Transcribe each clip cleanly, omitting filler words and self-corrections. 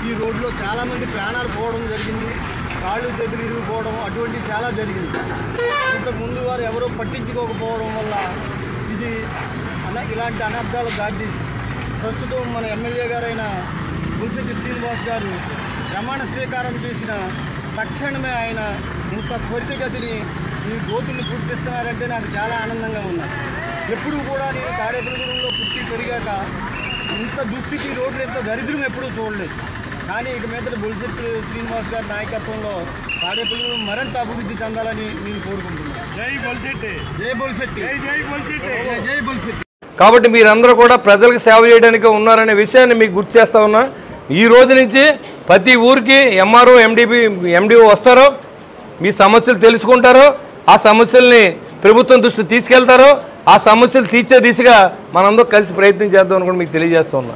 ఈ రోడ్లో చాలా మంది ప్రాణాలు పోవడం జరిగింది, కాళ్ళు చేతులు ఇరిగిపోవడం అటువంటి చాలా జరిగింది. ఇంతకు ముందు వారు ఎవరో పట్టించుకోకపోవడం వల్ల ఇది ఇలాంటి అనర్థాలు దాటింది. ప్రస్తుతం మన ఎమ్మెల్యే గారైన బొలిశెట్టి శ్రీనివాస్ గారు ప్రమాణ స్వీకారం చేసిన తక్షణమే ఆయన ఇంత త్వరితగతిని ఈ గోతుల్ని పూర్తిస్తున్నారంటే నాకు చాలా ఆనందంగా ఉంది. ఎప్పుడు కూడా నేను తాడేపల్లిగూడెంలో పుట్టి పెరిగాక ఇంత దుస్థితి రోడ్లు ఎంత దరిద్రం ఎప్పుడూ చూడలేదు. కానీ ఇక మీద బొలిశెట్టి శ్రీనివాస్ గారి నాయకత్వంలో తాడేపల్లిగూడెం మరింత అభివృద్ధి చెందాలని నేను కోరుకుంటున్నాను. జై బొలిశెట్టి, జై బొలిశెట్టి, జై బొలిశెట్టి, జై బొలిశెట్టి. కాబట్టి మీరందరూ కూడా ప్రజలకు సేవ చేయడానికి ఉన్నారనే విషయాన్ని మీకు గుర్తు చేస్తా ఉన్నా. ఈ రోజు నుంచి ప్రతి ఊరికి ఎంఆర్ఓ ఎండిఓ వస్తారో, మీ సమస్యలు తెలుసుకుంటారో, ఆ సమస్యల్ని ప్రభుత్వం దృష్టి తీసుకెళ్తారో, ఆ సమస్యలు తీర్చే దిశగా మనందరూ కలిసి ప్రయత్నం చేద్దాం అని కూడా మీకు తెలియజేస్తూ ఉన్నా.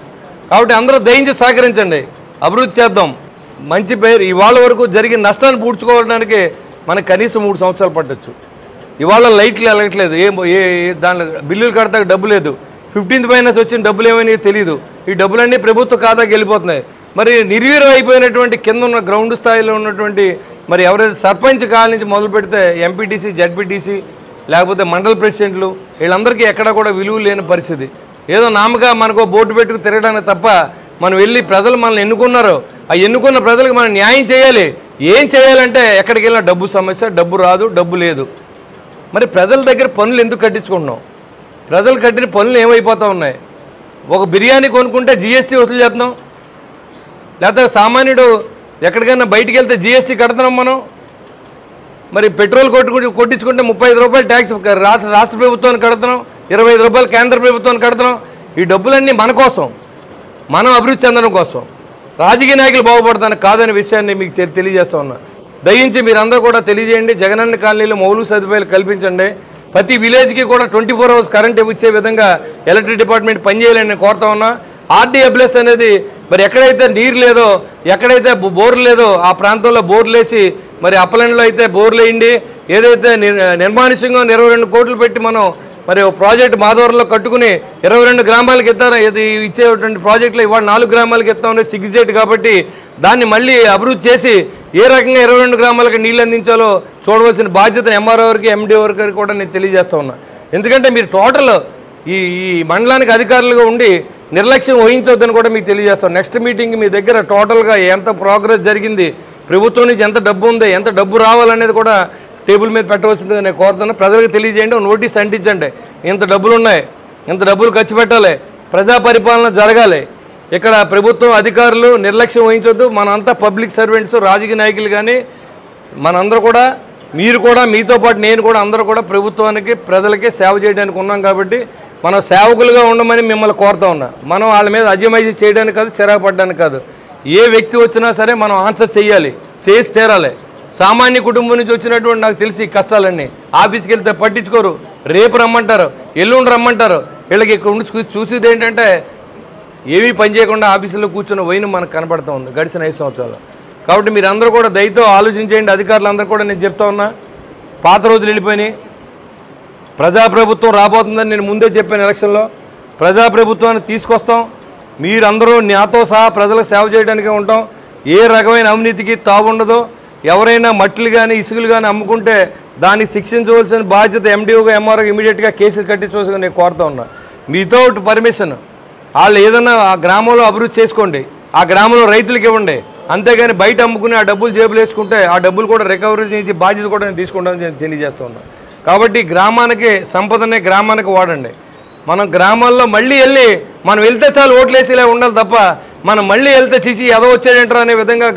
కాబట్టి అందరూ దయించి సహకరించండి, అభివృద్ధి చేద్దాం. మంచి పేరు ఇవాళ వరకు జరిగిన నష్టాన్ని పూడ్చుకోవడానికి మనకు కనీసం 3 సంవత్సరాలు పట్టచ్చు. ఇవాళ లైట్లు వెళ్ళట్లేదు, దాంట్లో బిల్లులు కడతాక డబ్బు లేదు, 15th ఫైనాన్స్ వచ్చిన డబ్బులు ఏమైనా తెలియదు. ఈ డబ్బులన్నీ ప్రభుత్వ ఖాతాకి వెళ్ళిపోతున్నాయి. మరి నిర్వీర్యం అయిపోయినటువంటి కింద ఉన్న గ్రౌండ్ స్థాయిలో ఉన్నటువంటి మరి ఎవరైతే సర్పంచ్ కాల నుంచి మొదలు పెడితే ఎంపీటీసీ, జడ్పీటీసీ, లేకపోతే మండల ప్రెసిడెంట్లు, వీళ్ళందరికీ ఎక్కడా కూడా విలువ లేని పరిస్థితి. ఏదో నామగా మనకు బోర్డు పెట్టుకు తిరగడానికి తప్ప మనం వెళ్ళి ప్రజలు మనల్ని ఎన్నుకున్నారు, ఆ ఎన్నుకున్న ప్రజలకు మనం న్యాయం చేయాలి. ఏం చేయాలంటే ఎక్కడికి వెళ్ళినా డబ్బు సమస్య, డబ్బు రాదు, డబ్బు లేదు. మరి ప్రజల దగ్గర పనులు ఎందుకు కట్టించుకుంటున్నాం? ప్రజలు కట్టిన పనులు ఏమైపోతూ ఉన్నాయి? ఒక బిర్యానీ కొనుక్కుంటే జీఎస్టీ వసూలు చేస్తున్నాం, లేకపోతే సామాన్యుడు ఎక్కడికైనా బయటికి వెళ్తే జీఎస్టీ కడుతున్నాం మనం. మరి పెట్రోల్ కొట్టించుకుంటే 35 రూపాయలు ట్యాక్స్ రాష్ట్ర ప్రభుత్వానికి కడుతున్నాం, 25 రూపాయలు కేంద్ర ప్రభుత్వానికి కడుతున్నాం. ఈ డబ్బులన్నీ మన కోసం, మనం అభివృద్ధి చెందడం కోసం, రాజకీయ నాయకులు బాగుపడతానికి కాదనే విషయాన్ని మీకు తెలియజేస్తూ ఉన్నా. దయించి మీరందరూ కూడా తెలియజేయండి. జగనన్న కాలనీలో మౌలిక సదుపాయాలు కల్పించండి. ప్రతి విలేజ్కి కూడా 24 hours కరెంట్ ఇచ్చే విధంగా ఎలక్ట్రిక్ డిపార్ట్మెంట్ పనిచేయాలని నేను కోరుతా ఉన్నా. ఆర్డీఎఫ్ఎస్ అనేది మరి ఎక్కడైతే నీరు లేదో, ఎక్కడైతే బోర్లు లేదో ఆ ప్రాంతంలో బోర్లు వేసి, మరి అప్పలంలో అయితే బోర్లు వేయండి. ఏదైతే నిర్మానుష్యంగా 22 కోట్లు పెట్టి మనం మరి ప్రాజెక్టు మాధవరంలో కట్టుకుని 22 గ్రామాలకు ఇచ్చేటువంటి ప్రాజెక్టులో ఇవాళ 4 గ్రామాలకు ఇస్తామని సిగ్గుచేటు. కాబట్టి దాన్ని మళ్ళీ అభివృద్ధి చేసి ఏ రకంగా 22 గ్రామాలకు నీళ్ళు అందించాలో చూడవలసిన బాధ్యతను ఎంఆర్ఓ గారికి, ఎండిఓ గారికి కూడా నేను తెలియజేస్తా ఉన్నా. ఎందుకంటే మీరు టోటల్ ఈ మండలానికి అధికారులుగా ఉండి నిర్లక్ష్యం వహించొద్దని కూడా మీకు తెలియజేస్తాం. నెక్స్ట్ మీటింగ్ మీ దగ్గర టోటల్గా ఎంత ప్రోగ్రెస్ జరిగింది, ప్రభుత్వం నుంచి ఎంత డబ్బు ఉంది, ఎంత డబ్బు రావాలనేది కూడా టేబుల్ మీద పెట్టవలసిందిగా నేను కోరుతున్నా. ప్రజలకు తెలియజేయండి, నోటీస్ అంటించండి. ఇంత డబ్బులు ఉన్నాయి, ఇంత డబ్బులు ఖర్చు పెట్టాలి, ప్రజా పరిపాలన జరగాలి. ఇక్కడ ప్రభుత్వం అధికారులు నిర్లక్ష్యం వహించొద్దు. మనంతా పబ్లిక్ సర్వెంట్స్, రాజకీయ నాయకులు కానీ మనందరూ కూడా, మీరు కూడా, మీతో పాటు నేను కూడా, అందరూ కూడా ప్రభుత్వానికి, ప్రజలకి సేవ చేయడానికి ఉన్నాం. కాబట్టి మనం సేవకులుగా ఉండమని మిమ్మల్ని కోరుతా ఉన్నా. మనం వాళ్ళ మీద అజమాయిషీ చేయడానికి కాదు, చిరాకు పడడానికి కాదు. ఏ వ్యక్తి వచ్చినా సరే మనం ఆన్సర్ చేయాలి, చేసి తీరాలి. సామాన్య కుటుంబం నుంచి వచ్చినటువంటి నాకు తెలిసి కష్టాలన్నీ ఆఫీస్కి వెళ్తే పట్టించుకోరు, రేపు రమ్మంటారు, ఎల్లుండి రమ్మంటారు. వీళ్ళకి ఇక్కడ ఉండి చూసేది ఏంటంటే ఏమీ పని చేయకుండా ఆఫీసులో కూర్చున్న వైను మనకు కనపడుతూ ఉంది గడిచిన 5 సంవత్సరాలు. కాబట్టి మీరు అందరూ కూడా దయతో ఆలోచించేయండి. అధికారులందరూ కూడా నేను చెప్తా ఉన్నా, పాత రోజులు వెళ్ళిపోయినాయి. ప్రజాప్రభుత్వం రాబోతుందని నేను ముందే చెప్పాను. ఎలక్షన్లో ప్రజాప్రభుత్వాన్ని తీసుకొస్తాం. మీరందరూ నాతో సహా ప్రజలకు సేవ చేయడానికే ఉంటాం. ఏ రకమైన అవినీతికి తావుండదు. ఎవరైనా మట్టిలు కానీ ఇసుకలు కానీ అమ్ముకుంటే దాన్ని శిక్షించవలసిన బాధ్యత ఎండిఓగా ఎంఆర్ఓకి ఇమీడియట్గా కేసులు కట్టించవలసిందిగా నేను కోరుతా ఉన్నా. వితౌట్ పర్మిషన్ వాళ్ళు ఏదన్నా ఆ గ్రామంలో అభివృద్ధి చేసుకోండి, ఆ గ్రామంలో రైతులకు ఇవ్వండి. అంతేగాని బయట అమ్ముకుని ఆ డబ్బులు జేబులు వేసుకుంటే ఆ డబ్బులు కూడా రికవరీ చేసి బాధ్యత కూడా నేను తీసుకుంటానని తెలియజేస్తూ ఉన్నాను. కాబట్టి గ్రామానికి సంపదనే గ్రామానికి వాడండి. మనం గ్రామాల్లో మళ్ళీ వెళ్ళి మనం వెళ్తే చాలు ఓట్లేసేలా ఉండాలి తప్ప మనం మళ్ళీ వెళ్తే తీసి ఎదో వచ్చాడంటారు అనే విధంగా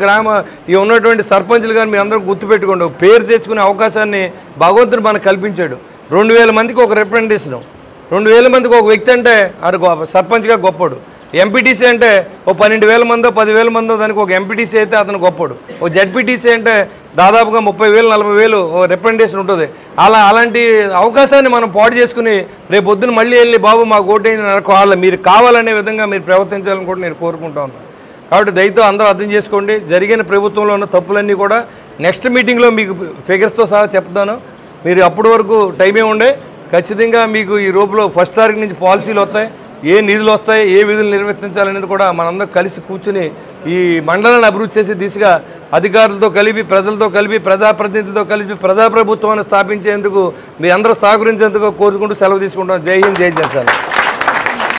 ఈ ఉన్నటువంటి సర్పంచులు కానీ మీ అందరూ గుర్తుపెట్టుకోండి. పేరు తెచ్చుకునే అవకాశాన్ని భగవంతుడు మనకు కల్పించాడు. 2000 మందికి ఒక రిప్రజెంటేషన్, 2000 మందికి ఒక వ్యక్తి అంటే అది సర్పంచ్గా గొప్పడు. ఎంపీటీసీ అంటే ఓ 12,000 మందో 10,000 మందో దానికి ఒక ఎంపీటీసీ అయితే అతను గొప్పడు. ఓ జడ్పీటీసీ అంటే దాదాపుగా 30,000 40,000 ఓ రిప్రజెంటేషన్ ఉంటుంది. అలాంటి అవకాశాన్ని మనం పాడు చేసుకుని రేపు పొద్దున మళ్ళీ వెళ్ళి బాబు మాకు ఓటేని వాళ్ళ మీరు కావాలనే విధంగా మీరు ప్రవర్తించాలని కూడా నేను కోరుకుంటా ఉన్నాను. కాబట్టి దయతో అందరూ అర్థం చేసుకోండి. జరిగిన ప్రభుత్వంలో ఉన్న తప్పులన్నీ కూడా నెక్స్ట్ మీటింగ్లో మీకు ఫిగర్స్తో సహా చెప్తాను. మీరు అప్పటి వరకు టైమే ఉండే ఖచ్చితంగా మీకు ఈ రూపులో 1వ తారీఖు నుంచి పాలసీలు వస్తాయి, ఏ నిధులు వస్తాయి, ఏ విధులు నిర్వర్తించాలనేది కూడా మనందరం కలిసి కూర్చుని ఈ మండలాన్ని అభివృద్ధి చేసే దిశగా అధికారులతో కలిపి ప్రజలతో కలిపి ప్రజాప్రతినిధులతో కలిపి ప్రజాప్రభుత్వాన్ని స్థాపించేందుకు మీ అందరూ సహకరించేందుకు కోరుకుంటూ సెలవు తీసుకుంటాం. జై హింద్, జై జనసేన.